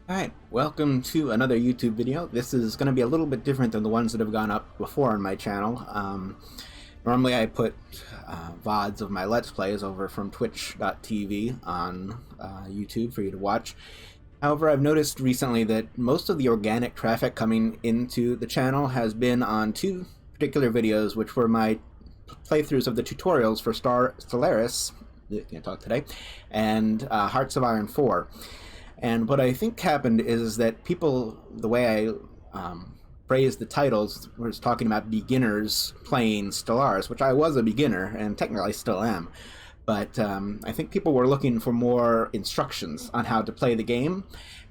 Alright, welcome to another YouTube video. This is going to be a little bit different than the ones that have gone up before on my channel. Normally I put VODs of my Let's Plays over from twitch.tv on YouTube for you to watch. However, I've noticed recently that most of the organic traffic coming into the channel has been on two particular videos, which were my playthroughs of the tutorials for Stellaris, can't talk today, and Hearts of Iron 4. And what I think happened is that people, the way I phrased the titles, was talking about beginners playing Stellaris, which I was a beginner, and technically I still am. But I think people were looking for more instructions on how to play the game.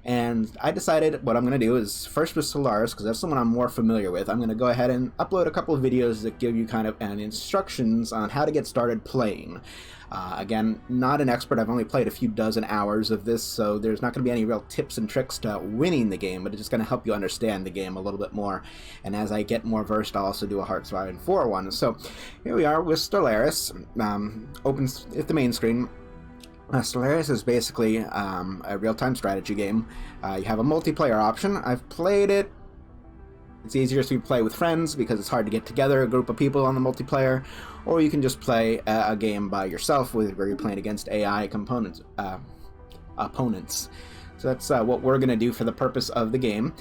And I decided what I'm going to do is, first with Stellaris, because that's the one I'm more familiar with, I'm going to go ahead and upload a couple of videos that give you kind of instructions on how to get started playing. Again, not an expert, I've only played a few dozen hours of this, so there's not going to be any real tips and tricks to winning the game, but it's just going to help you understand the game a little bit more. And as I get more versed, I'll also do a Hearts of Iron 4 one. So here we are with Stellaris. Opens at the main screen. Stellaris is basically a real-time strategy game. You have a multiplayer option. I've played it. It's easier to play with friends because it's hard to get together a group of people on the multiplayer, or you can just play a game by yourself where you're playing against AI opponents. So that's what we're going to do for the purpose of the game.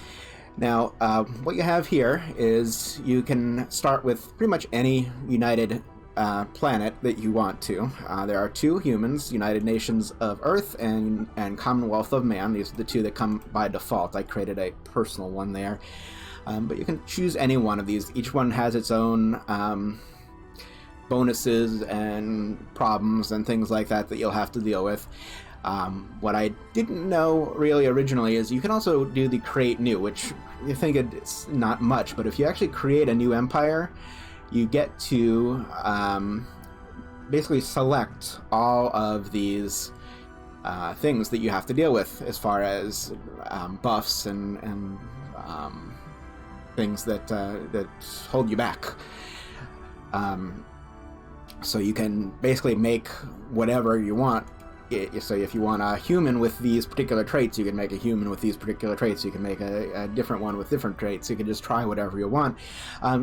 Now, what you have here is you can start with pretty much any United planet that you want to. There are two humans, United Nations of Earth and Commonwealth of Man. These are the two that come by default. I created a personal one there. But you can choose any one of these. Each one has its own bonuses and problems and things like that that you'll have to deal with. What I didn't know really originally is you can also do the create new, which you think it's not much, but if you actually create a new empire, you get to basically select all of these things that you have to deal with as far as buffs and things that hold you back. So you can basically make whatever you want. So if you want a human with these particular traits, you can make a human with these particular traits. You can make a different one with different traits. You can just try whatever you want.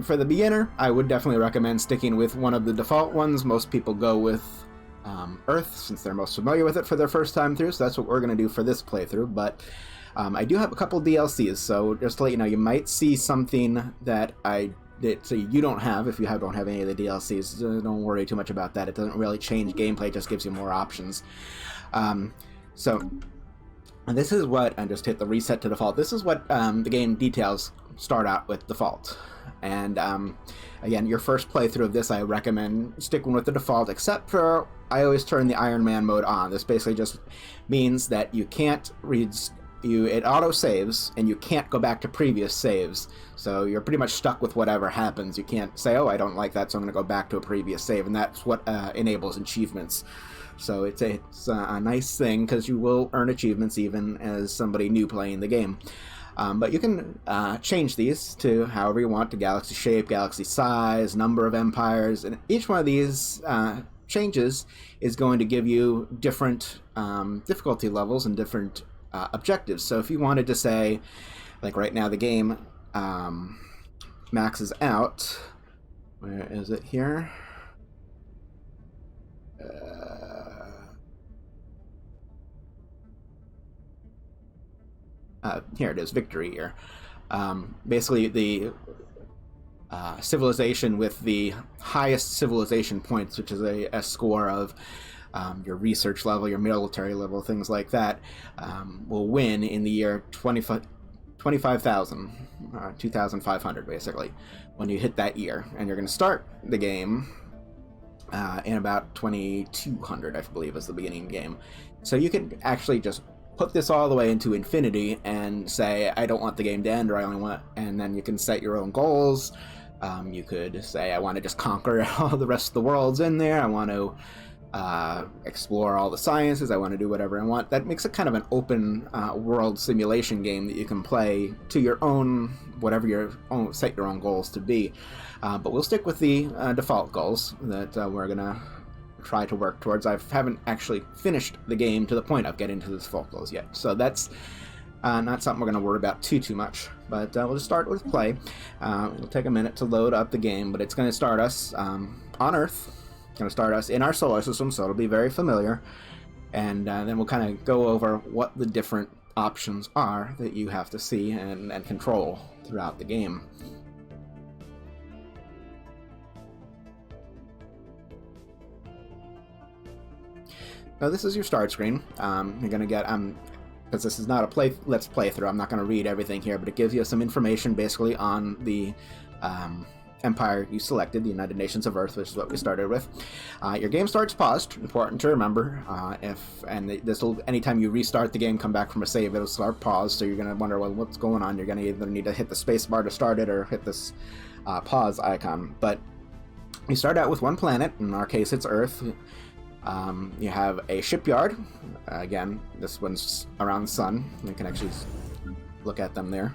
For the beginner, I would definitely recommend sticking with one of the default ones. Most people go with Earth, since they're most familiar with it for their first time through, so that's what we're going to do for this playthrough. But I do have a couple DLCs, so just to let you know, you might see something that you don't have if you don't have any of the DLCs. Don't worry too much about that. It doesn't really change gameplay, it just gives you more options. So this is what, and just hit the reset to default, this is what the game details start out with default. And again, your first playthrough of this, I recommend sticking with the default, except for I always turn the Iron Man mode on. This basically just means that you can't it auto saves and you can't go back to previous saves, so you're pretty much stuck with whatever happens. You can't say, oh, I don't like that, so I'm going to go back to a previous save, and that's what enables achievements. So it's a nice thing because you will earn achievements even as somebody new playing the game. But you can change these to however you want, to galaxy shape, galaxy size, number of empires, and each one of these changes is going to give you different difficulty levels and different objectives. So if you wanted to say, like right now the game maxes out, where is it here? Here it is, victory here. Basically the civilization with the highest civilization points, which is a score of your research level, your military level, things like that, will win in the year 25,000, 2,500 basically, when you hit that year. And you're going to start the game in about 2,200, I believe, is the beginning game. So you can actually just put this all the way into infinity and say, I don't want the game to end, or I only want, and then you can set your own goals. You could say, I want to just conquer all the rest of the worlds in there. I want to explore all the sciences. I want to do whatever I want. That makes it kind of an open world simulation game that you can play to your own, whatever your own, set your own goals to be. But we'll stick with the default goals that we're going to try to work towards. I haven't actually finished the game to the point of getting to the default goals yet. So that's not something we're going to worry about too much. But we'll just start with play. It'll take a minute to load up the game, but it's going to start us on Earth. Going to start us in our solar system, so it'll be very familiar, and then we'll kind of go over what the different options are that you have to see and control throughout the game. Now this is your start screen. You're going to get, because this is not a let's play through, I'm not going to read everything here, but it gives you some information basically on the empire you selected, the United Nations of Earth, which is what we started with. Your game starts paused. Important to remember. This will, anytime you restart the game, come back from a save, it'll start paused. So you're going to wonder, well, what's going on? You're going to either need to hit the space bar to start it or hit this pause icon. But you start out with one planet. In our case, it's Earth. You have a shipyard. Again, this one's around the sun. You can actually look at them there.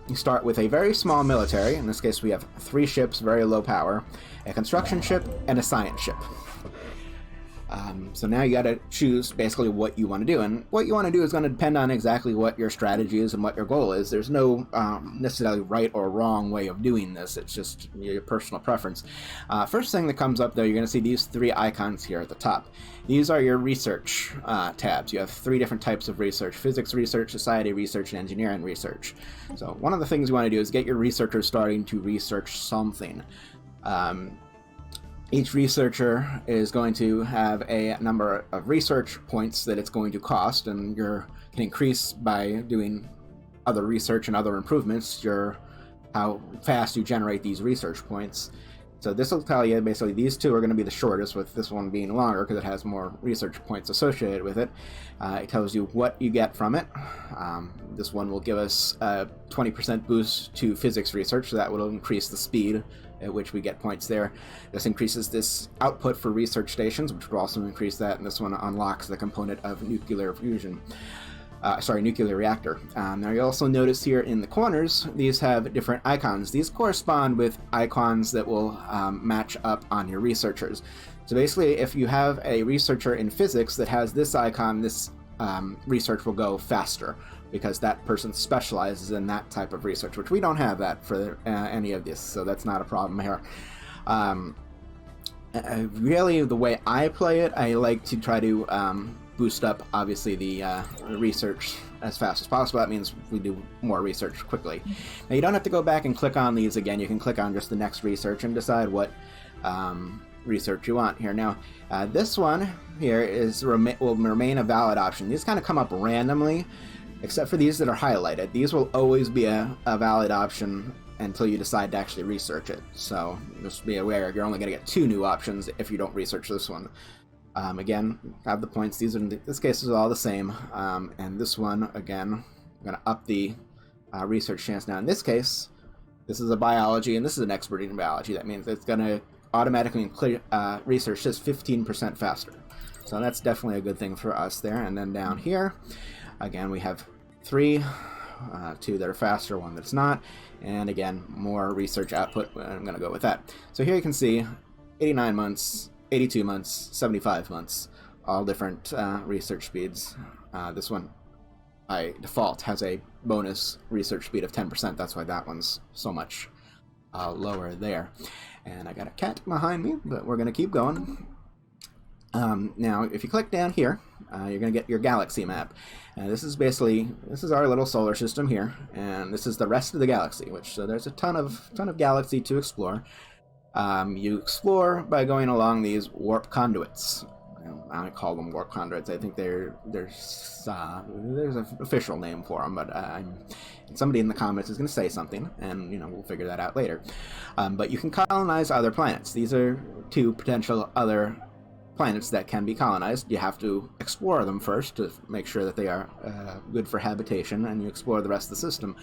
You start with a very small military. In this case, we have 3 ships, very low power, a construction ship, and a science ship. So now you got to choose basically what you want to do, and what you want to do is going to depend on exactly what your strategy is and what your goal is. There's no necessarily right or wrong way of doing this. It's just your personal preference. First thing that comes up, though, you're going to see these 3 icons here at the top. These are your research tabs. You have 3 different types of research: physics research, society research, and engineering research. So one of the things you want to do is get your researchers starting to research something. Each researcher is going to have a number of research points that it's going to cost, and you can increase by doing other research and other improvements how fast you generate these research points. So this will tell you basically these 2 are going to be the shortest, with this one being longer because it has more research points associated with it. It tells you what you get from it. This one will give us a 20% boost to physics research, so that will increase the speed at which we get points there. This increases this output for research stations, which will also increase that, and this one unlocks the component of nuclear fusion. Nuclear reactor. Now you also notice here in the corners, these have different icons. These correspond with icons that will match up on your researchers. So basically, if you have a researcher in physics that has this icon, this research will go faster, because that person specializes in that type of research, which we don't have that for any of this, so that's not a problem here. Really, the way I play it, I like to try to boost up, obviously, the research as fast as possible. That means we do more research quickly. Now, you don't have to go back and click on these again. You can click on just the next research and decide what research you want here. Now, this one here will remain a valid option. These kind of come up randomly, except for these that are highlighted. These will always be a valid option until you decide to actually research it. So just be aware, you're only going to get 2 new options if you don't research this one. Again, have the points. These are, in this case, is all the same. And this one, again, I'm going to up the research chance. Now, in this case, this is a biology, and this is an expert in biology. That means it's going to automatically research this 15% faster. So that's definitely a good thing for us there. And then down here, again, we have 3, 2 that are faster, 1 that's not, and again, more research output. I'm going to go with that. So here you can see 89 months, 82 months, 75 months, all different research speeds. This one, by default, has a bonus research speed of 10%. That's why that one's so much lower there. And I got a cat behind me, but we're going to keep going. Now, if you click down here, you're going to get your galaxy map. This is our little solar system here, and this is the rest of the galaxy, so there's a ton of galaxy to explore. You explore by going along these warp conduits. I don't call them warp conduits. I think there's an official name for them, but somebody in the comments is going to say something, and we'll figure that out later. But you can colonize other planets. These are 2 potential other planets that can be colonized. You have to explore them first to make sure that they are good for habitation, and you explore the rest of the system.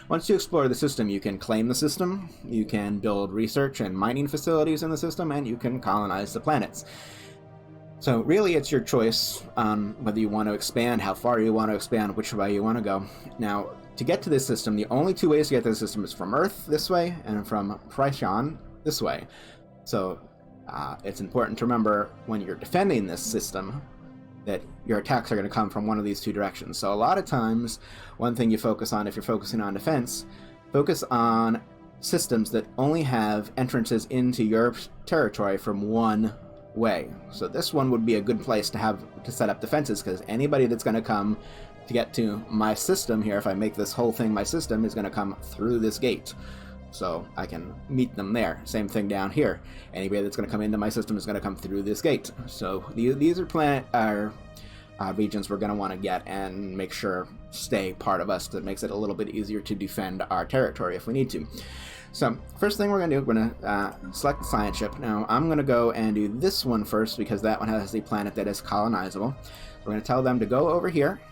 Once you explore the system, you can claim the system, you can build research and mining facilities in the system, and you can colonize the planets. So really it's your choice on whether you want to expand, how far you want to expand, which way you want to go. Now, to get to this system, the only two ways to get to the system is from Earth this way and from Pryshan this way. So it's important to remember when you're defending this system that your attacks are going to come from one of these two directions. So a lot of times, one thing you focus on if you're focusing on defense, focus on systems that only have entrances into your territory from one way. So this one would be a good place to set up defenses, because anybody that's going to come to get to my system here, if I make this whole thing my system, is going to come through this gate. So I can meet them there. Same thing down here. Anybody that's going to come into my system is going to come through this gate. So these are regions we're going to want to get and make sure stay part of us. That makes it a little bit easier to defend our territory if we need to. So first thing we're going to do, we're going to select the science ship. Now I'm going to go and do this one first because that one has the planet that is colonizable. We're going to tell them to go over here,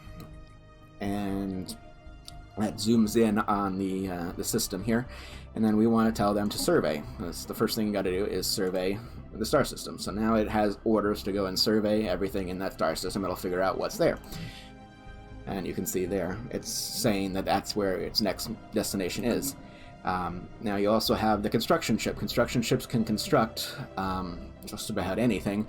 and that zooms in on the system here. And then we want to tell them to survey. That's the first thing you got to do, is survey the star system. So now it has orders to go and survey everything in that star system. It'll figure out what's there. And you can see there, it's saying that that's where its next destination is. Now you also have the construction ship. Construction ships can construct just about anything.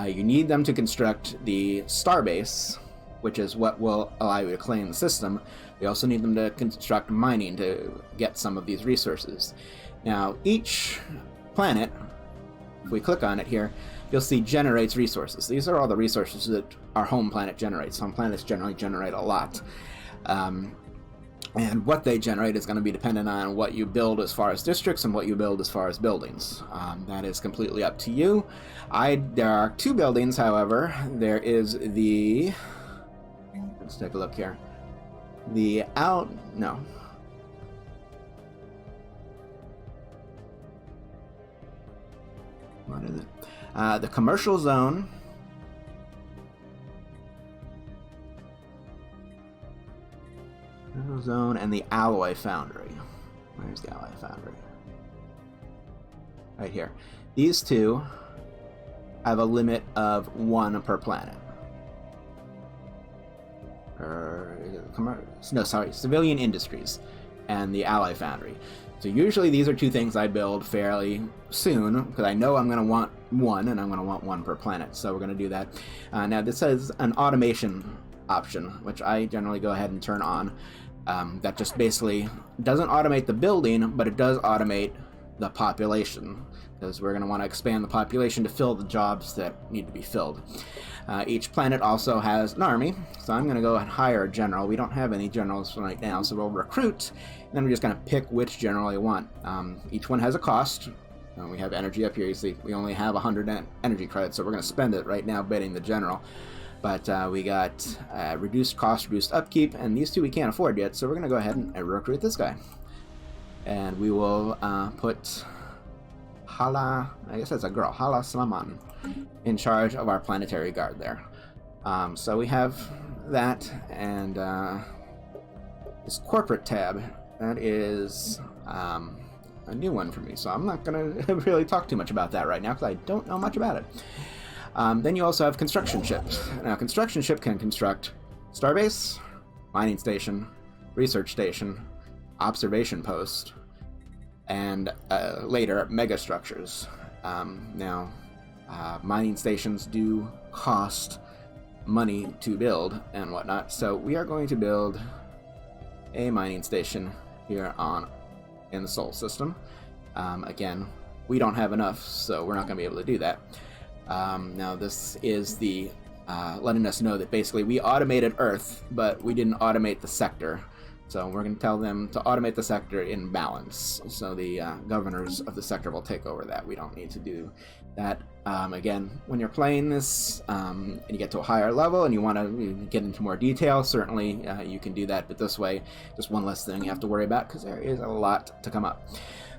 You need them to construct the starbase, which is what will allow you to claim the system. We also need them to construct mining to get some of these resources. Now, each planet, if we click on it here, you'll see generates resources. These are all the resources that our home planet generates. Home planets generally generate a lot. And what they generate is going to be dependent on what you build as far as districts and what you build as far as buildings. That is completely up to you. There are two buildings, however. There is the... Let's take a look here. No. What is it? The commercial zone. Commercial zone and the alloy foundry. Where's the alloy foundry? Right here. These two have a limit of 1 per planet. Civilian industries and the alloy foundry. So usually these are two things I build fairly soon, because I know I'm going to want 1, and I'm going to want 1 per planet. So we're going to do that. Now this says an automation option, which I generally go ahead and turn on. That just basically doesn't automate the building, but it does automate the population, because we're going to want to expand the population to fill the jobs that need to be filled. Each planet also has an army, so I'm going to go and hire a general. We don't have any generals right now, so we'll recruit, and then we're just going to pick which general you want. Each one has a cost. We have energy up here. You see, we only have 100 energy credits, so we're going to spend it right now bidding the general. But we got reduced cost, reduced upkeep, and these two we can't afford yet, so we're going to go ahead and recruit this guy. And we will put Hala, I guess that's a girl, Hala Slaman, in charge of our planetary guard there. So we have that, and this corporate tab, that is a new one for me, so I'm not going to really talk too much about that right now, because I don't know much about it. Then you also have construction ships. Now, construction ship can construct starbase, mining station, research station, observation post, and later megastructures. Now, mining stations do cost money to build and whatnot, so we are going to build a mining station here in the Sol system. Again, we don't have enough, so we're not going to be able to do that. Now this is the letting us know that basically we automated Earth, but we didn't automate the sector. So we're going to tell them to automate the sector in balance. So the governors of the sector will take over that. We don't need to do that. Again, when you're playing this and you get to a higher level and you want to get into more detail, certainly you can do that. But this way, just one less thing you have to worry about, because there is a lot to come up.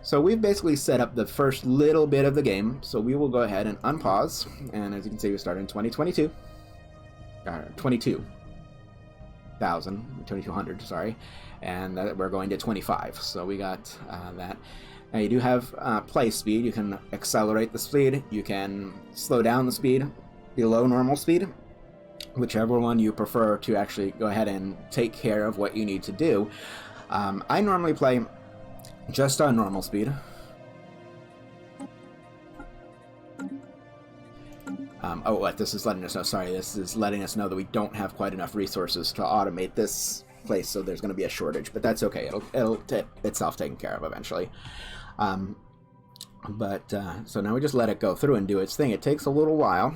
So we've basically set up the first little bit of the game. So we will go ahead and unpause. And as you can see, we started in 2022. 2200, sorry, and we're going to 25, so we got that. Now you do have play speed. You can accelerate the speed, you can slow down the speed, below normal speed, whichever one you prefer to actually go ahead and take care of what you need to do. I normally play just on normal speed. Oh, what? This is letting us know. Sorry, this is letting us know that we don't have quite enough resources to automate this place, so there's going to be a shortage. But that's okay. It'll get itself taken care of eventually. So now we just let it go through and do its thing. It takes a little while.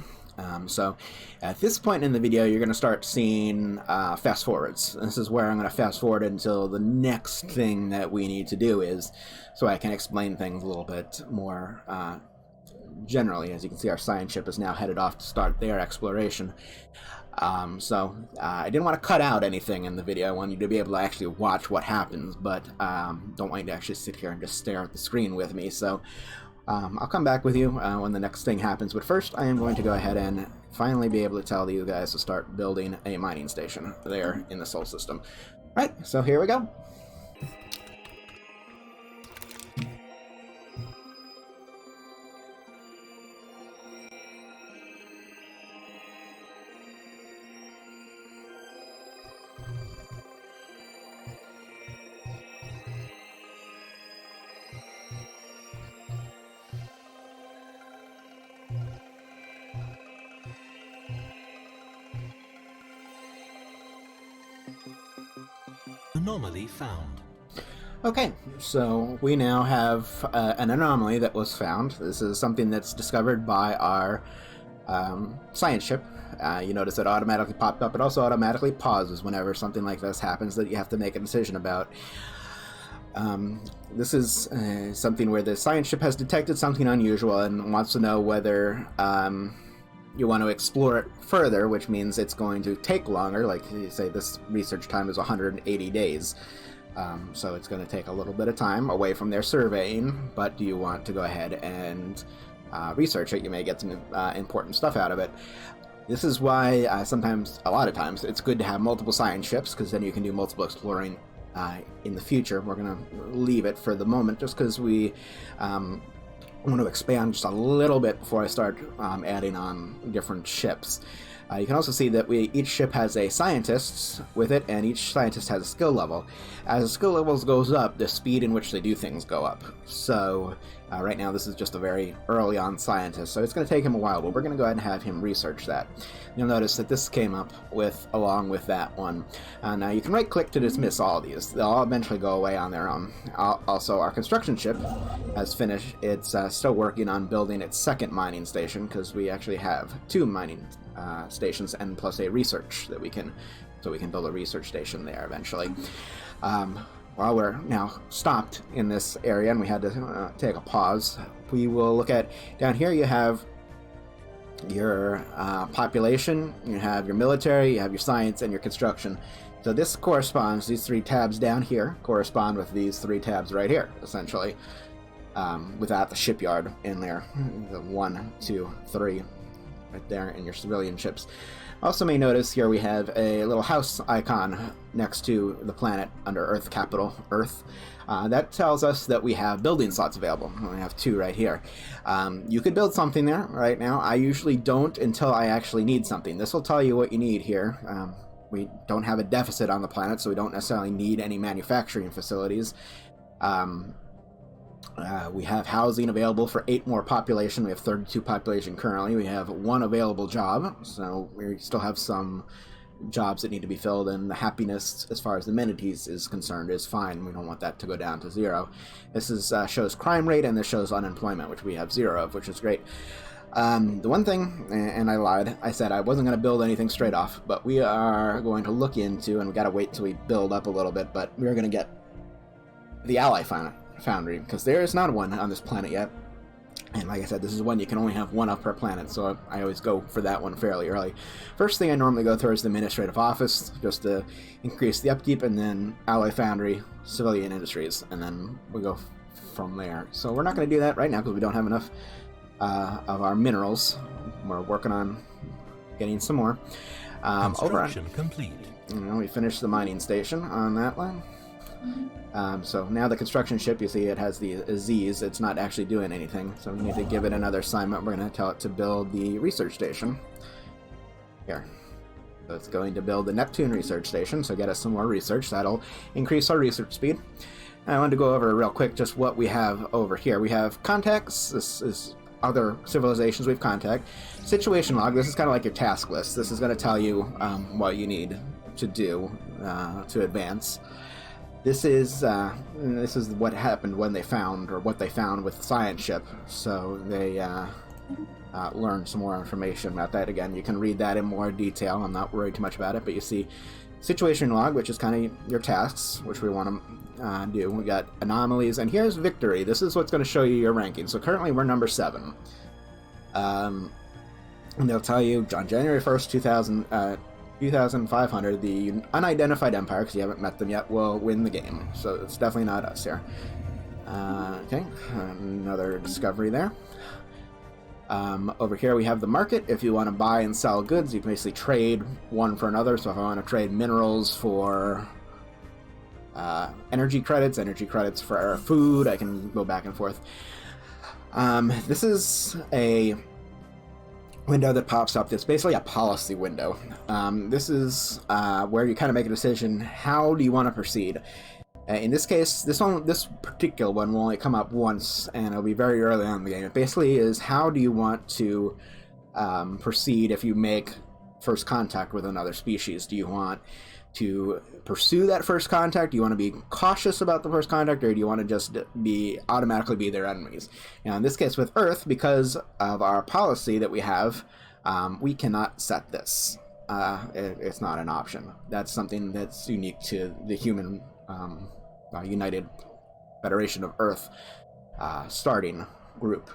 So at this point in the video, you're going to start seeing fast forwards. This is where I'm going to fast forward until the next thing that we need to do is, so I can explain things a little bit more generally. As you can see, our science ship is now headed off to start their exploration. I didn't want to cut out anything in the video. I want you to be able to actually watch what happens, but don't want you to actually sit here and just stare at the screen with me. So I'll come back with you when the next thing happens, but first I am going to go ahead and finally be able to tell you guys to start building a mining station there in the Sol system. Right, so here we go. Anomaly found. Okay, so we now have an anomaly that was found. This is something that's discovered by our science ship. You notice it automatically popped up. It also automatically pauses whenever something like this happens that you have to make a decision about. This is something where the science ship has detected something unusual and wants to know whether you want to explore it further, which means it's going to take longer. Like you say, this research time is 180 days. So it's going to take a little bit of time away from their surveying, but do you want to go ahead and research it? You may get some important stuff out of it. This is why a lot of times, it's good to have multiple science ships, because then you can do multiple exploring in the future. We're going to leave it for the moment just because we want to expand just a little bit before I start adding on different ships. You can also see that each ship has a scientist with it, and each scientist has a skill level. As the skill levels goes up, the speed in which they do things go up. So right now this is just a very early on scientist, so it's going to take him a while, but we're going to go ahead and have him research that. You'll notice that this came up along with that one. Now you can right click to dismiss all of these. They'll all eventually go away on their own. Also, our construction ship has finished. It's still working on building its second mining station, because we actually have 2 mining stations and plus a research that we can build a research station there eventually. While we're now stopped in this area and we had to take a pause, we will look at down here. You have your population, you have your military, you have your science, and your construction. So this corresponds, these 3 tabs down here correspond with these 3 tabs right here, essentially, without the shipyard in there. The 1, 2, 3 right there in your civilian ships. Also may notice here we have a little house icon next to the planet under Earth, capital Earth. That tells us that we have building slots available. We have 2 right here. You could build something there right now. I usually don't until I actually need something. This will tell you what you need here. We don't have a deficit on the planet, so we don't necessarily need any manufacturing facilities. We have housing available for 8 more population. We have 32 population currently. We have 1 available job, so we still have some jobs that need to be filled, and the happiness as far as the amenities is concerned is fine. We don't want that to go down to 0. This is shows crime rate, and this shows unemployment, which we have 0 of, which is great. The one thing, and I lied, I said I wasn't going to build anything straight off, but we are going to look into, and we got to wait till we build up a little bit, but we are going to get the ally foundry, because there is not one on this planet yet. And like I said, this is one you can only have 1 of per planet, so I always go for that one fairly early. First thing I normally go through is the administrative office, just to increase the upkeep, and then ally foundry, civilian industries, and then we go from there. So we're not going to do that right now because we don't have enough of our minerals. We're working on getting some more. Construction complete. We finished the mining station on that one. So now the construction ship, you see it has the Z's. It's not actually doing anything. So we need to give it another assignment. We're going to tell it to build the research station. Here. So it's going to build the Neptune research station, so get us some more research. That'll increase our research speed. I wanted to go over real quick just what we have over here. We have contacts. This is other civilizations we've contact. Situation log. This is kind of like your task list. This is going to tell you what you need to do to advance. This is what happened when they found, or what they found with the science ship. So they learned some more information about that. Again, you can read that in more detail. I'm not worried too much about it, but you see situation log, which is kind of your tasks, which we want to do. We got anomalies, and here's victory. This is what's going to show you your ranking. So currently we're number 7. And they'll tell you on January 1st, 2500, the unidentified empire, because you haven't met them yet, will win the game. So it's definitely not us here. Okay, another discovery there. Over here we have the market. If you want to buy and sell goods, you can basically trade one for another. So if I want to trade minerals for energy credits for food, I can go back and forth. This is a window that pops up. It's basically a policy window. This is where you kind of make a decision. How do you want to proceed? In this case, this particular one will only come up once, and it'll be very early on in the game. It basically is, how do you want to proceed if you make first contact with another species? Do you want to pursue that first contact? Do you want to be cautious about the first contact, or do you want to just automatically be their enemies? Now, in this case with Earth, because of our policy that we have, we cannot set this. It's not an option. That's something that's unique to the human United Federation of Earth starting group.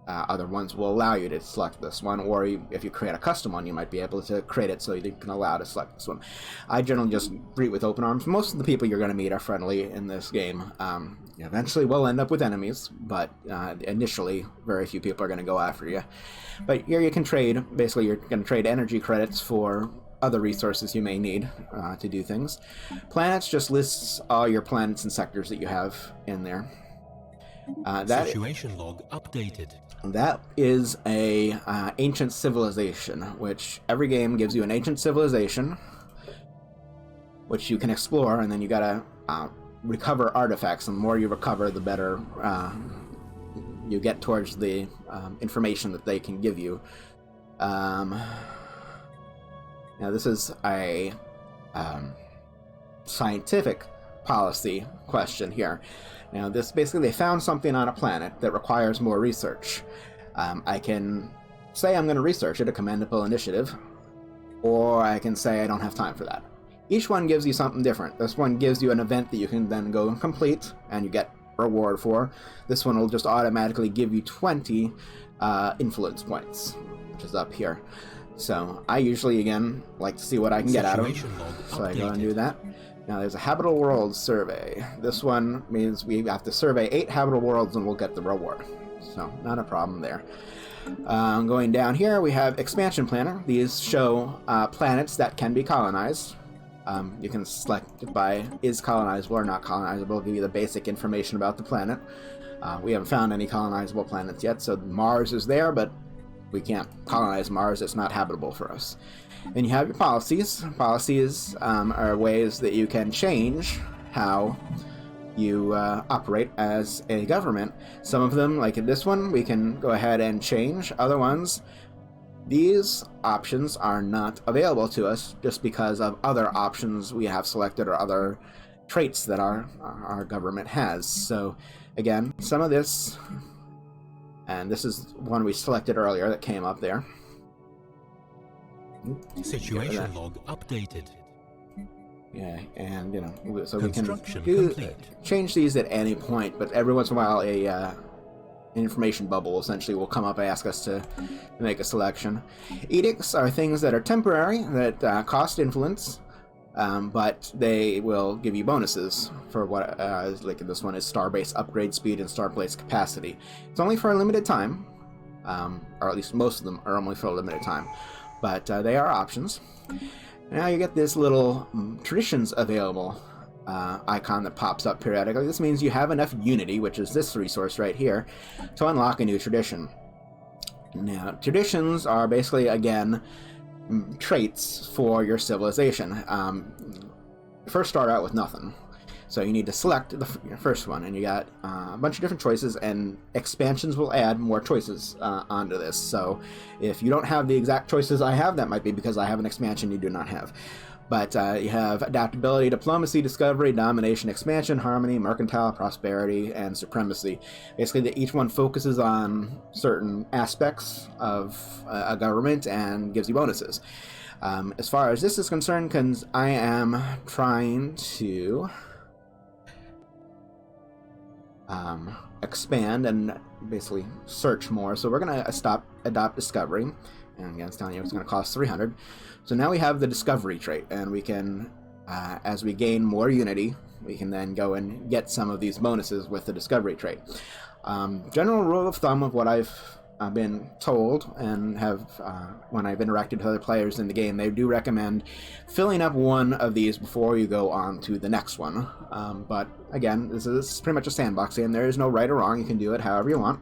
Other ones will allow you to select this one, or if you create a custom one, you might be able to create it so you can allow to select this one. I generally just greet with open arms. Most of the people you're going to meet are friendly in this game. Eventually we'll end up with enemies, but initially very few people are going to go after you. But here you can trade. Basically, you're going to trade energy credits for other resources you may need to do things. Planets just lists all your planets and sectors that you have in there. Situation log updated. That is a ancient civilization, which every game gives you an ancient civilization, which you can explore, and then you gotta recover artifacts. And the more you recover, the better you get towards the information that they can give you. Now this is a scientific policy question here. Now this basically, they found something on a planet that requires more research. I can say I'm going to research it, a commendable initiative, or I can say I don't have time for that. Each one gives you something different. This one gives you an event that you can then go and complete, and you get a reward for. This one will just automatically give you 20 influence points, which is up here. So I usually, again, like to see what I can get out of them. So I go and do that. Now there's a Habitable Worlds survey. This one means we have to survey 8 habitable worlds and we'll get the reward. So not a problem there. Going down here, we have Expansion Planner. These show planets that can be colonized. You can select it by is colonizable or not colonizable. It'll give you the basic information about the planet. We haven't found any colonizable planets yet, so Mars is there, but we can't colonize Mars. It's not habitable for us. Then you have your policies. Policies are ways that you can change how you operate as a government. Some of them, like in this one, we can go ahead and change. Other ones, these options are not available to us just because of other options we have selected or other traits that our government has. So again, some of this, and this is one we selected earlier that came up there. Situation log updated. Yeah, and so we can Complete. change these at any point, but every once in a while an information bubble essentially will come up and ask us to make a selection. Edicts are things that are temporary, that cost influence, but they will give you bonuses for what, like this one is starbase upgrade speed and starbase capacity. It's only for a limited time, or at least most of them are only for a limited time. But they are options. Now you get this little traditions available icon that pops up periodically. This means you have enough unity, which is this resource right here, to unlock a new tradition. Now, traditions are basically, again, traits for your civilization. First start out with nothing. So you need to select the first one, and you got a bunch of different choices, and expansions will add more choices onto this. So if you don't have the exact choices I have, that might be because I have an expansion you do not have. But you have adaptability, diplomacy, discovery, domination, expansion, harmony, mercantile, prosperity, and supremacy. Basically, each one focuses on certain aspects of a government and gives you bonuses. As far as this is concerned, because I am trying to expand and basically search more, so we're going to adopt discovery, and again, it's telling you it's going to cost 300. So now we have the discovery trait, and we can, as we gain more unity, we can then go and get some of these bonuses with the discovery trait. General rule of thumb of what I've been told, and have when I've interacted with other players in the game, they do recommend filling up one of these before you go on to the next one. But again, this is pretty much a sandbox game. There is no right or wrong. You can do it however you want.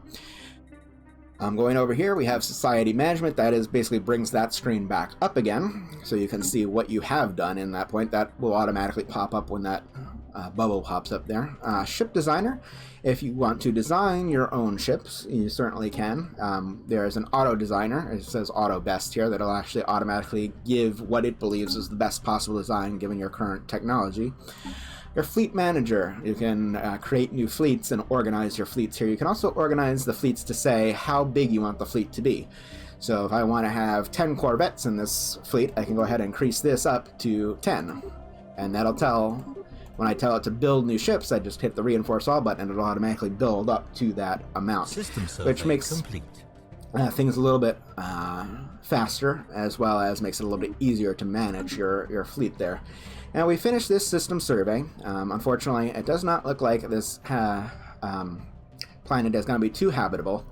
Going over here, we have Society Management. That is basically brings that screen back up again, so you can see what you have done in that point. That will automatically pop up when that bubble pops up there. Ship Designer. If you want to design your own ships, you certainly can. There is an auto designer. It says auto best here. That'll actually automatically give what it believes is the best possible design given your current technology. Your fleet manager. You can create new fleets and organize your fleets here. You can also organize the fleets to say how big you want the fleet to be. So if I want to have 10 corvettes in this fleet, I can go ahead and increase this up to 10. And that'll tell, when I tell it to build new ships, I just hit the reinforce all button and it'll automatically build up to that amount. System survey which makes complete. Things a little bit faster, as well as makes it a little bit easier to manage your fleet there. Now we finished this system survey. Unfortunately, it does not look like this planet is going to be too habitable,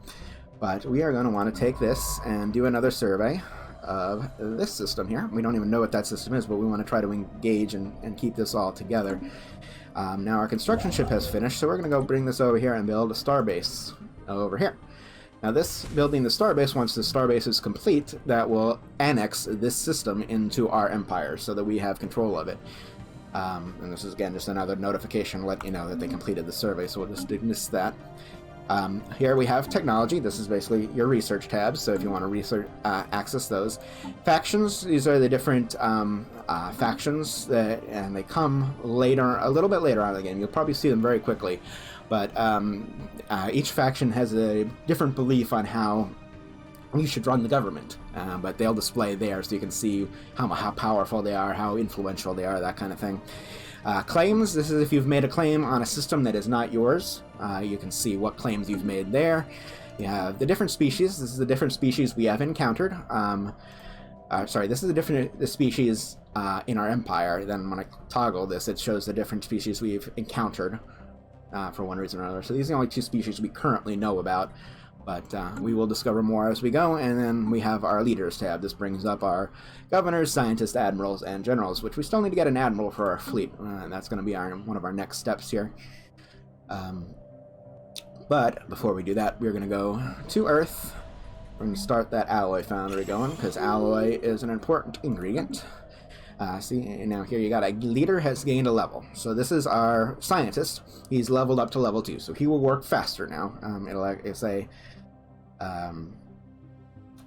but we are going to want to take this and do another survey of this system here. We don't even know what that system is, but we want to try to engage and keep this all together. Now our construction ship has finished, so we're going to go bring this over here and build a starbase over here. Now this building the starbase, once the starbase is complete, that will annex this system into our empire so that we have control of it. And this is again just another notification to let you know that they completed the survey, so we'll just dismiss that. Here we have technology. This is basically your research tabs, so if you want to research, access those. Factions, these are the different factions, and they come later, a little bit later on in the game. You'll probably see them very quickly. But each faction has a different belief on how you should run the government. But they'll display there so you can see how powerful they are, how influential they are, that kind of thing. Claims, this is if you've made a claim on a system that is not yours. You can see what claims you've made there. You have the different species. This is the different species we have encountered. This is the species in our empire. Then when I toggle this, it shows the different species we've encountered. For one reason or another. So these are the only two species we currently know about, but we will discover more as we go. And then we have our leaders tab. This brings up our governors, scientists, admirals, and generals, which we still need to get an admiral for our fleet. And that's going to be one of our next steps here. But before we do that, we're going to go to Earth. We're going to start that alloy foundry going, because alloy is an important ingredient. See, now here you got a leader has gained a level. So this is our scientist. He's leveled up to level 2, so he will work faster now. It'll say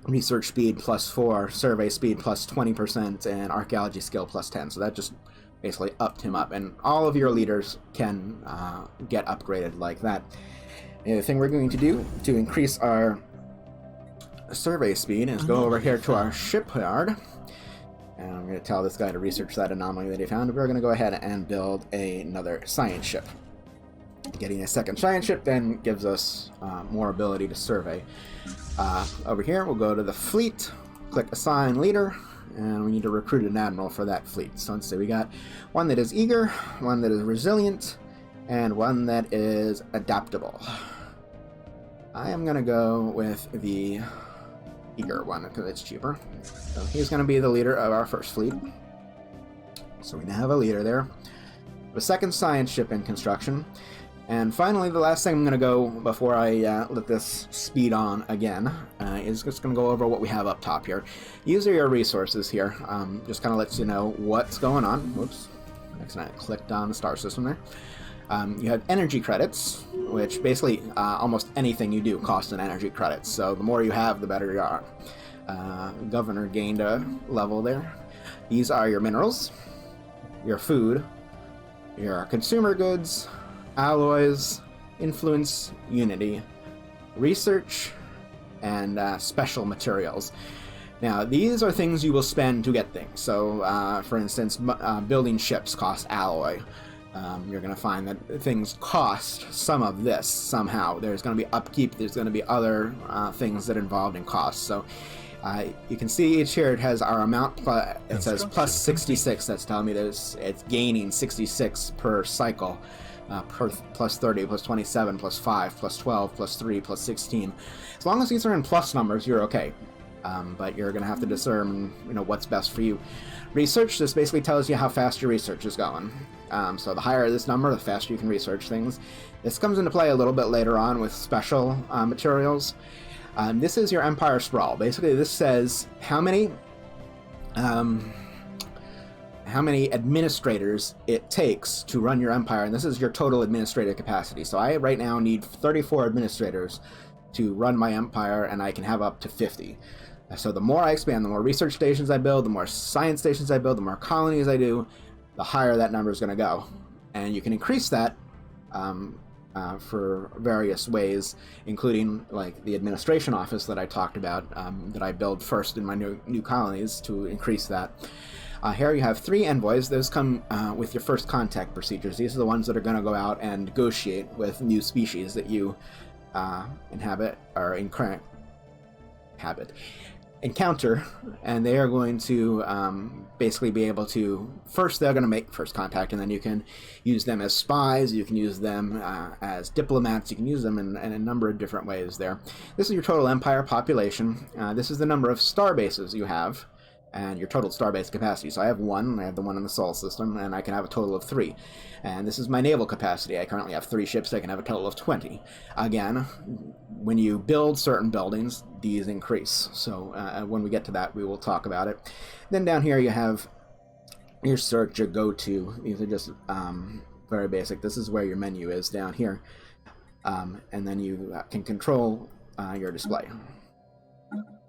research speed +4, survey speed +20%, and archaeology skill +10. So that just basically upped him up. And all of your leaders can get upgraded like that. And the thing we're going to do to increase our survey speed is go over here to our shipyard. And I'm going to tell this guy to research that anomaly that he found. We're going to go ahead and build another science ship. Getting a second science ship then gives us more ability to survey. Over here, we'll go to the fleet, click Assign Leader, and we need to recruit an admiral for that fleet. So let's say we got one that is eager, one that is resilient, and one that is adaptable. I am going to go with the eager one because it's cheaper. So he's going to be the leader of our first fleet. So we now have a leader there. The second science ship in construction. And finally, the last thing I'm going to go before I let this speed on again is just going to go over what we have up top here. These are your resources here. Just kind of lets you know what's going on. Whoops. I accidentally clicked on the star system there. You have energy credits, which basically almost anything you do costs an energy credit. So the more you have, the better you are. Governor gained a level there. These are your minerals, your food, your consumer goods, alloys, influence, unity, research, and special materials. Now, these are things you will spend to get things. So, for instance, building ships cost alloy. You're going to find that things cost some of this somehow. There's going to be upkeep. There's going to be other things that are involved in cost. So, you can see each here it has our amount. It says plus 66. That's telling me it's gaining 66 per cycle. Plus 30, plus 27, plus 5, plus 12, plus 3, plus 16. As long as these are in plus numbers, you're okay. But you're going to have to discern, what's best for you. Research, this basically tells you how fast your research is going. So the higher this number, the faster you can research things. This comes into play a little bit later on with special materials. This is your Empire Sprawl. Basically, this says how many administrators it takes to run your empire, and this is your total administrative capacity. So I right now need 34 administrators to run my empire, and I can have up to 50. So the more I expand, the more research stations I build, the more science stations I build, the more colonies I do, the higher that number is going to go. And you can increase that for various ways, including like the administration office that I talked about, that I build first in my new colonies to increase that. Here you have 3 envoys. Those come with your first contact procedures. These are the ones that are going to go out and negotiate with new species that you encounter, and they are going to basically be able to, first they're going to make first contact, and then you can use them as spies, you can use them as diplomats, you can use them in a number of different ways there. This is your total empire population. This is the number of star bases you have, and your total starbase capacity. So I have 1, I have the one in the Sol system, and I can have a total of 3. And this is my naval capacity. I currently have 3 ships, I can have a total of 20. Again, when you build certain buildings, these increase. So when we get to that, we will talk about it. Then down here you have your search, your go-to. These are just very basic. This is where your menu is down here. And then you can control your display.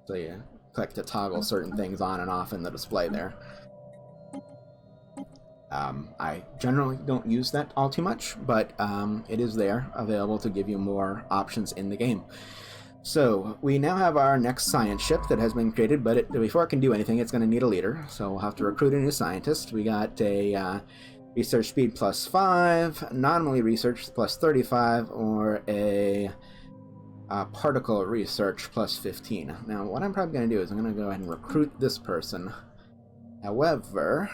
So you click to toggle certain things on and off in the display there. I generally don't use that all too much, but it is there, available to give you more options in the game. So we now have our next science ship that has been created, but before it can do anything, it's going to need a leader. So we'll have to recruit a new scientist. We got a research speed plus 5, anomaly research plus 35, or a particle research plus 15. Now, what I'm probably going to do is I'm going to go ahead and recruit this person. However,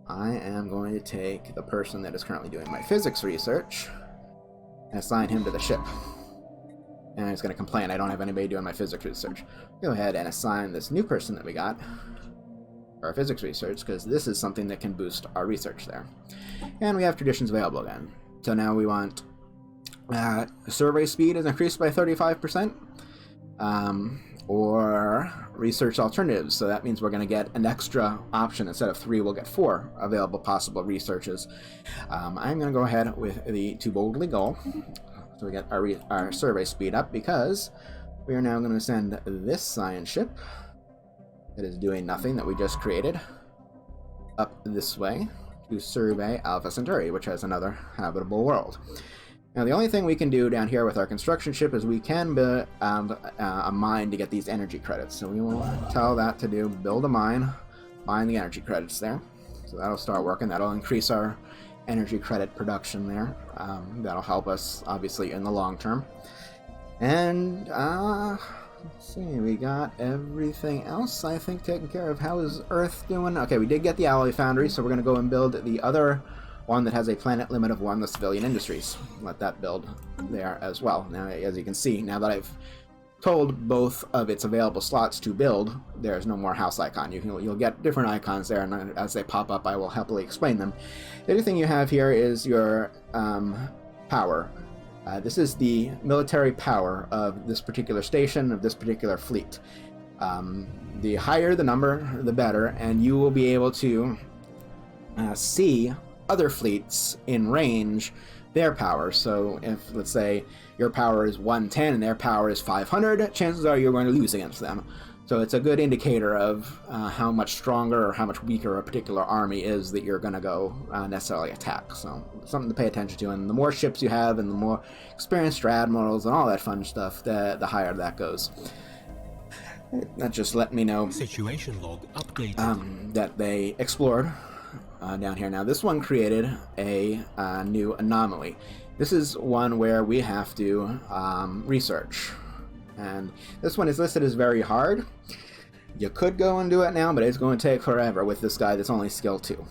I am going to take the person that is currently doing my physics research and assign him to the ship. And he's going to complain I don't have anybody doing my physics research. Go ahead and assign this new person that we got for our physics research, because this is something that can boost our research there. And we have traditions available again. So now we want survey speed is increased by 35%, or research alternatives. So that means we're going to get an extra option. Instead of 3, we'll get 4 available possible researches. I'm going to go ahead with the to boldly goal. So we get our survey speed up, because we are now going to send this science ship that is doing nothing that we just created up this way to survey Alpha Centauri, which has another habitable world. Now, the only thing we can do down here with our construction ship is we can build a mine to get these energy credits. So we will tell that to do build a mine, mine the energy credits there. So that'll start working. That'll increase our energy credit production there. That'll help us, obviously, in the long term. And, let's see, we got everything else, I think, taken care of. How is Earth doing? Okay, we did get the alloy foundry, so we're going to go and build the other one that has a planet limit of 1, the civilian industries. Let that build there as well. Now, as you can see, now that I've told both of its available slots to build, there's no more house icon. You'll get different icons there, and as they pop up, I will happily explain them. The other thing you have here is your power. This is the military power of this particular station, of this particular fleet. The higher the number, the better, and you will be able to see other fleets in range, their power. So if, let's say, your power is 110 and their power is 500, chances are you're going to lose against them. So it's a good indicator of how much stronger or how much weaker a particular army is that you're going to go necessarily attack. So something to pay attention to. And the more ships you have and the more experienced admirals and all that fun stuff, the higher that goes. That just let me know Situation log updated. that they explored down here. Now this one created a new anomaly. This is one where we have to research, and this one is listed as very hard. You could go and do it now, but it's going to take forever with this guy that's only skill 2.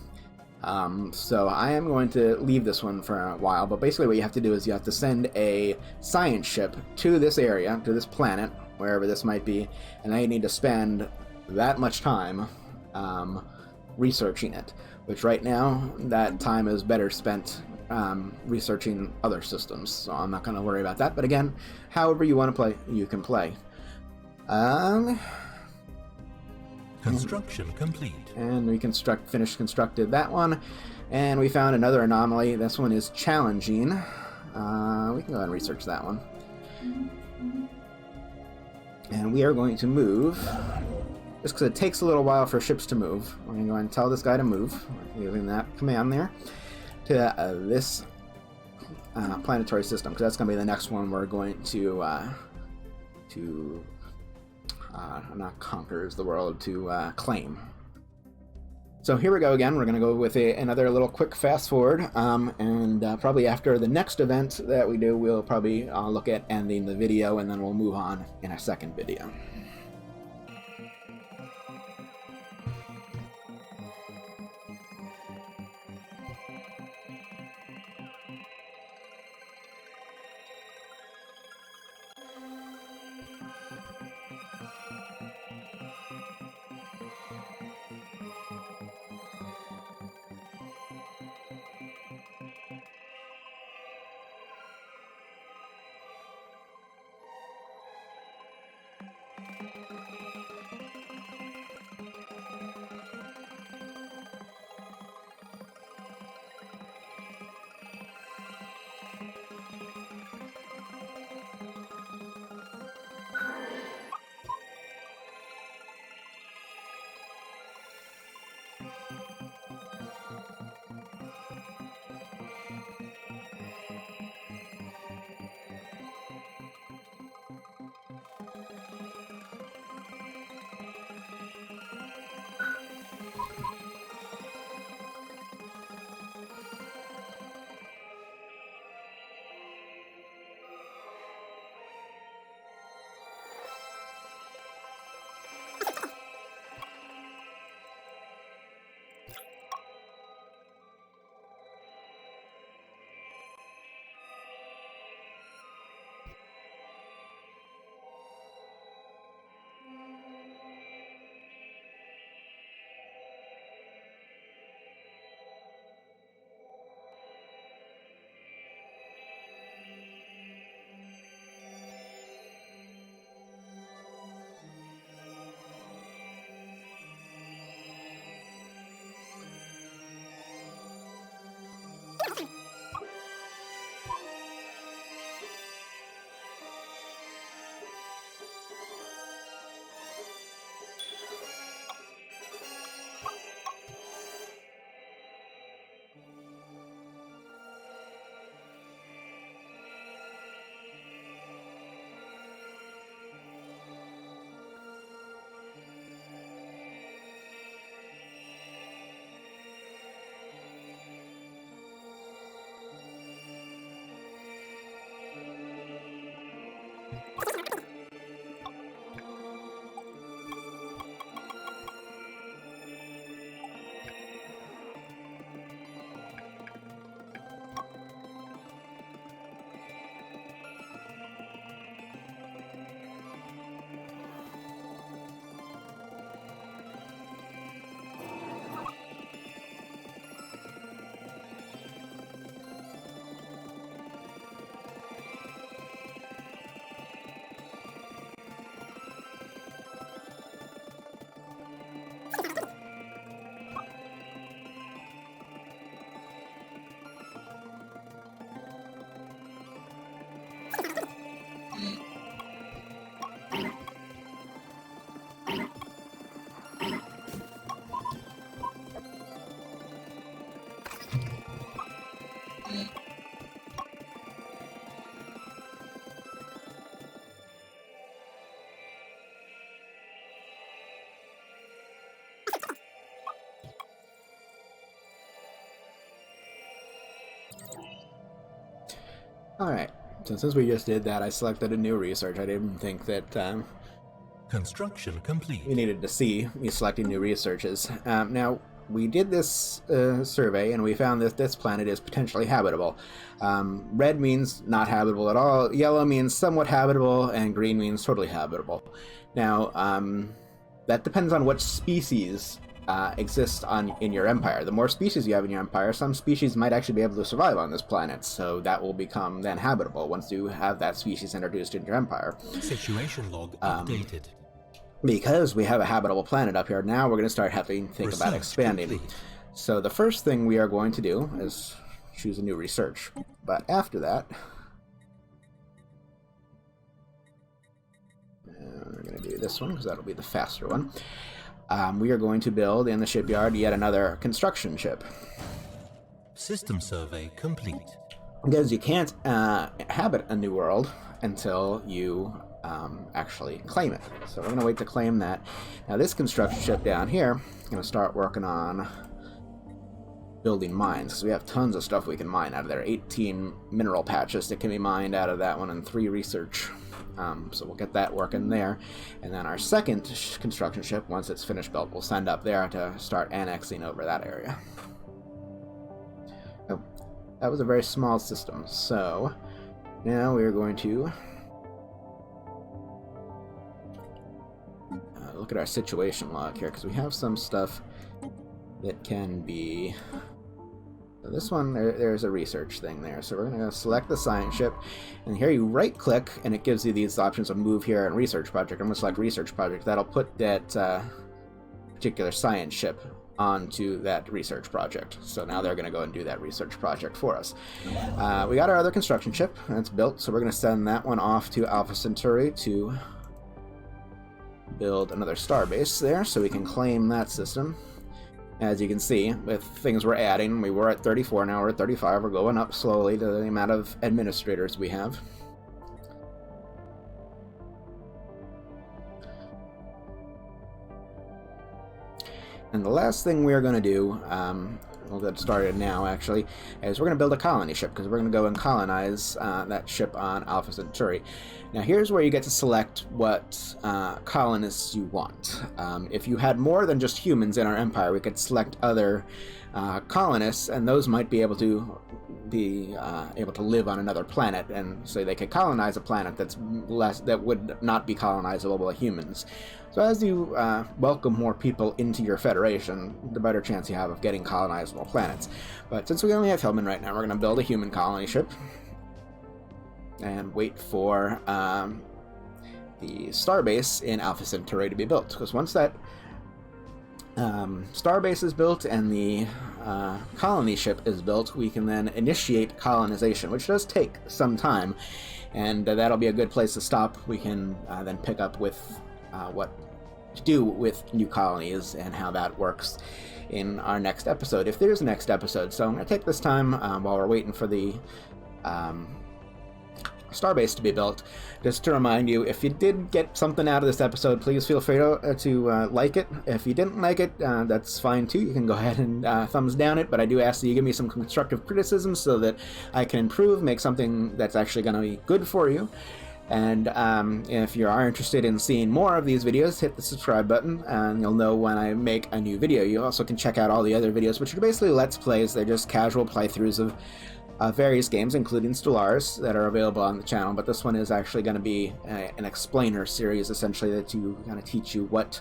So I am going to leave this one for a while, but basically what you have to do is you have to send a science ship to this area, to this planet, wherever this might be, and now you need to spend that much time researching it, which right now that time is better spent researching other systems, so I'm not going to worry about that. But again, however you want to play, you can play. Construction complete. And we finished constructed that one, and we found another anomaly. This one is challenging. We can go ahead and research that one. And we are going to move, just because it takes a little while for ships to move. We're going to go ahead and tell this guy to move, using that command there, to this planetary system, because that's going to be the next one we're going to not conquer is the world, to claim. So here we go again. We're going to go with another little quick fast forward, and probably after the next event that we do, we'll probably look at ending the video, and then we'll move on in a second video. Alright, so since we just did that, I selected a new research. I didn't think that Construction complete. we needed to see me selecting new researches. Now, we did this survey, and we found that this planet is potentially habitable. Red means not habitable at all, yellow means somewhat habitable, and green means totally habitable. Now, that depends on which species exist in your empire. The more species you have in your empire, some species might actually be able to survive on this planet, so that will become then habitable once you have that species introduced in your empire. Situation log updated. Because we have a habitable planet up here, now we're going to start having to think about expanding. Complete. So the first thing we are going to do is choose a new research. But after that, we're going to do this one because that'll be the faster one. We are going to build in the shipyard yet another construction ship. System survey complete. Because you can't inhabit a new world until you actually claim it. So we're going to wait to claim that. Now this construction ship down here is going to start working on building mines, because we have tons of stuff we can mine out of there. 18 mineral patches that can be mined out of that one, and 3 research. So we'll get that working there. And then our second construction ship, once it's finished built, we'll send up there to start annexing over that area. Oh, that was a very small system. So now we're going to look at our situation log here, because we have some stuff that can be... So this one, there's a research thing there. So we're going to select the science ship, and here you right-click, and it gives you these options of move here and research project. I'm going to select research project. That'll put that particular science ship onto that research project. So now they're going to go and do that research project for us. We got our other construction ship, and it's built, so we're going to send that one off to Alpha Centauri to build another starbase there, so we can claim that system. As you can see, with things we're adding, we were at 34, now we're at 35. We're going up slowly to the amount of administrators we have. And the last thing we're going to do, we'll get started now actually, is we're going to build a colony ship, because we're going to go and colonize that ship on Alpha Centauri. Now here's where you get to select what colonists you want. If you had more than just humans in our empire, we could select other colonists, and those might be able to live on another planet, and so they could colonize a planet that would not be colonizable by humans. So as you welcome more people into your federation, the better chance you have of getting colonizable planets. But since we only have Hillman right now, we're going to build a human colony ship and wait for the starbase in Alpha Centauri to be built. Because once that starbase is built and the colony ship is built, we can then initiate colonization, which does take some time, and that'll be a good place to stop. We can then pick up with what to do with new colonies and how that works in our next episode, if there's a next episode. So I'm going to take this time while we're waiting for the starbase to be built, just to remind you, if you did get something out of this episode, please feel free to like it. If you didn't like it, that's fine too. You can go ahead and thumbs down it, but I do ask that you give me some constructive criticism so that I can improve, make something that's actually going to be good for you. And if you are interested in seeing more of these videos, hit the subscribe button and you'll know when I make a new video. You also can check out all the other videos, which are basically Let's Plays. They're just casual playthroughs of various games, including Stellaris, that are available on the channel. But this one is actually going to be an explainer series, essentially, that you kind of teach you what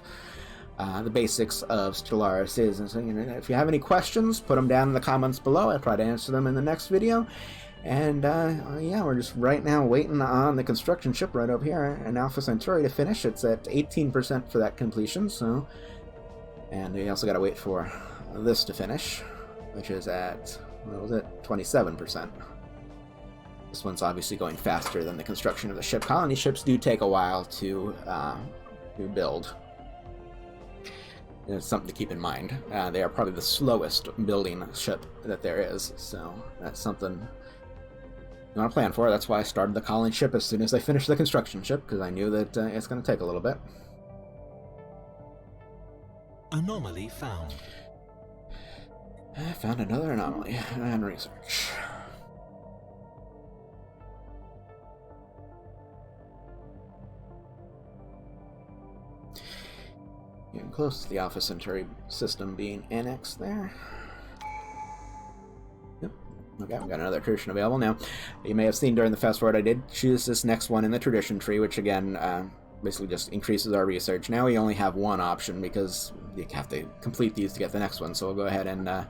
the basics of Stellaris is. And so, if you have any questions, put them down in the comments below. I'll try to answer them in the next video. And yeah, we're just right now waiting on the construction ship right over here in Alpha Centauri to finish. It's at 18% for that completion. So, and we also got to wait for this to finish, which is at, what was it, 27%. This one's obviously going faster than the construction of the ship. Colony ships do take a while to build. It's something to keep in mind. They are probably the slowest building ship that there is, so that's something you want to plan for. That's why I started the colony ship as soon as I finished the construction ship, because I knew that it's going to take a little bit. Anomaly found. I found another anomaly and research. close to the Alpha Centauri system being annexed there. Yep. Okay, we've got another tradition available now. You may have seen during the fast forward I did choose this next one in the tradition tree, which again basically just increases our research. Now we only have one option because you have to complete these to get the next one, so we'll go ahead and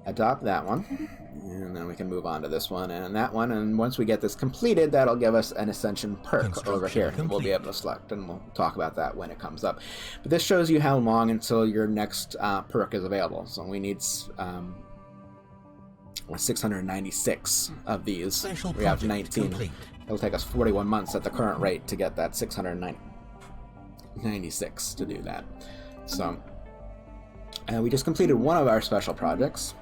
adopt that one, and then we can move on to this one and that one, and once we get this completed, that'll give us an Ascension perk over here. We'll be able to select, and we'll talk about that when it comes up. But this shows you how long until your next perk is available. So we need 696 of these. We have 19. Complete. It'll take us 41 months at the current rate to get that 696 to do that. So we just completed one of our special projects.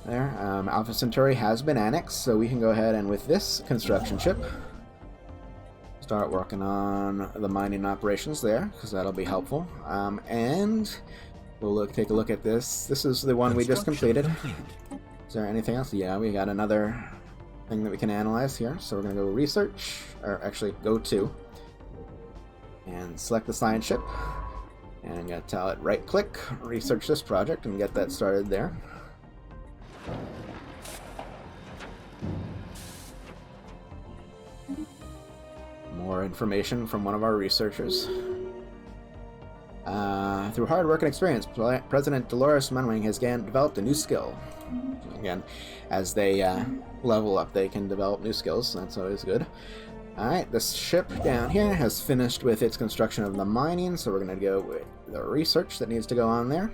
There, Alpha Centauri has been annexed, so we can go ahead and with this construction ship start working on the mining operations there, because that'll be helpful. And we'll take a look at this. This is the one we just completed. Is there anything else? Yeah, we got another thing that we can analyze here. So we're going to go research, or actually go to, and select the science ship. And I'm going to tell it right click, research this project, and get that started there. More information from one of our researchers. Through hard work and experience, President Dolores Munwing has developed a new skill. So again, as they level up, they can develop new skills, so that's always good. Alright, this ship down here has finished with its construction of the mining, so we're going to go with the research that needs to go on there.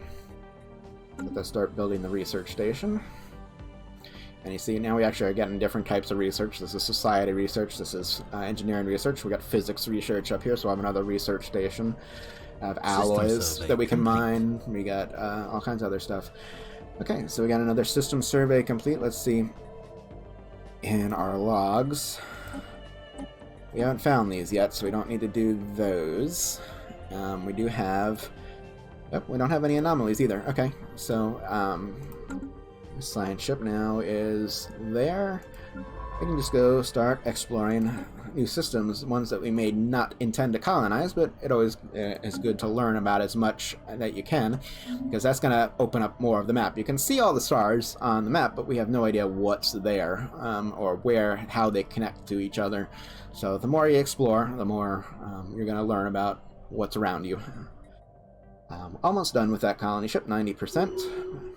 Let's start building the research station. And you see, now we actually are getting different types of research. This is society research, this is engineering research. We got physics research up here, so I have another research station. I have alloys that we can mine. We got all kinds of other stuff. Okay, so we got another system survey complete. Let's see in our logs. We haven't found these yet, so we don't need to do those. We do have... Oh, we don't have any anomalies either. Okay, so the science ship now is there. We can just go start exploring new systems, ones that we may not intend to colonize, but it always is good to learn about as much that you can, because that's going to open up more of the map. You can see all the stars on the map, but we have no idea what's there, or where, how they connect to each other. So the more you explore, the more you're going to learn about what's around you. Almost done with that colony ship, 90%.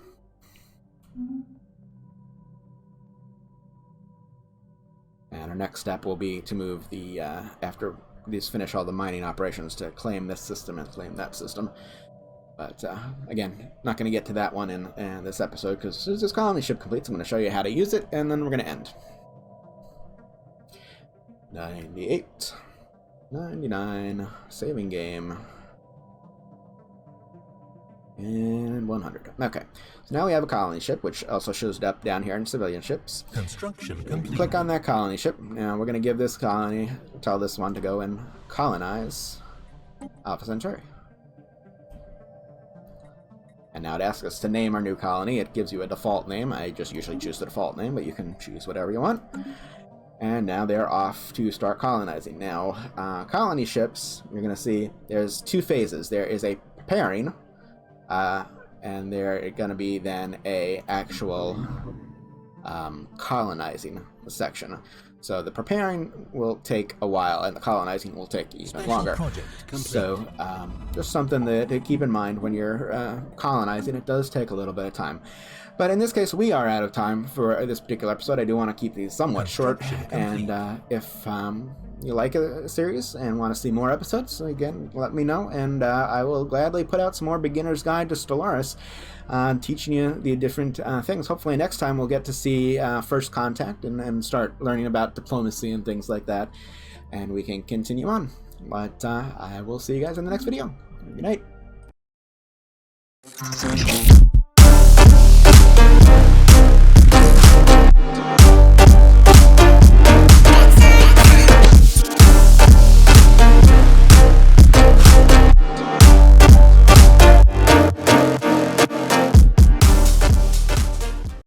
And our next step will be to move the, after these finish all the mining operations, to claim this system and claim that system. But again, not going to get to that one in this episode, because as soon as this colony ship completes, I'm going to show you how to use it, and then we're going to end. 98, 99, saving game, and 100. Okay, so now we have a colony ship, which also shows up down here in civilian ships. Construction complete. Click on that colony ship. Now we're going to give this colony, tell this one to go and colonize Alpha Centauri. And now it asks us to name our new colony. It gives you a default name. I just usually choose the default name, but you can choose whatever you want. And now they're off to start colonizing. Now, colony ships, you're going to see there's two phases. There is a preparing, and there going to be then a actual colonizing section. So the preparing will take a while, and the colonizing will take even longer. So just something to keep in mind when you're colonizing. It does take a little bit of time. But in this case, we are out of time for this particular episode. I do want to keep these somewhat short, and if you like a series and want to see more episodes, again, let me know, and I will gladly put out some more Beginner's Guide to Stellaris, teaching you the different things. Hopefully next time we'll get to see First Contact and start learning about diplomacy and things like that, and we can continue on. But I will see you guys in the next video. Good night.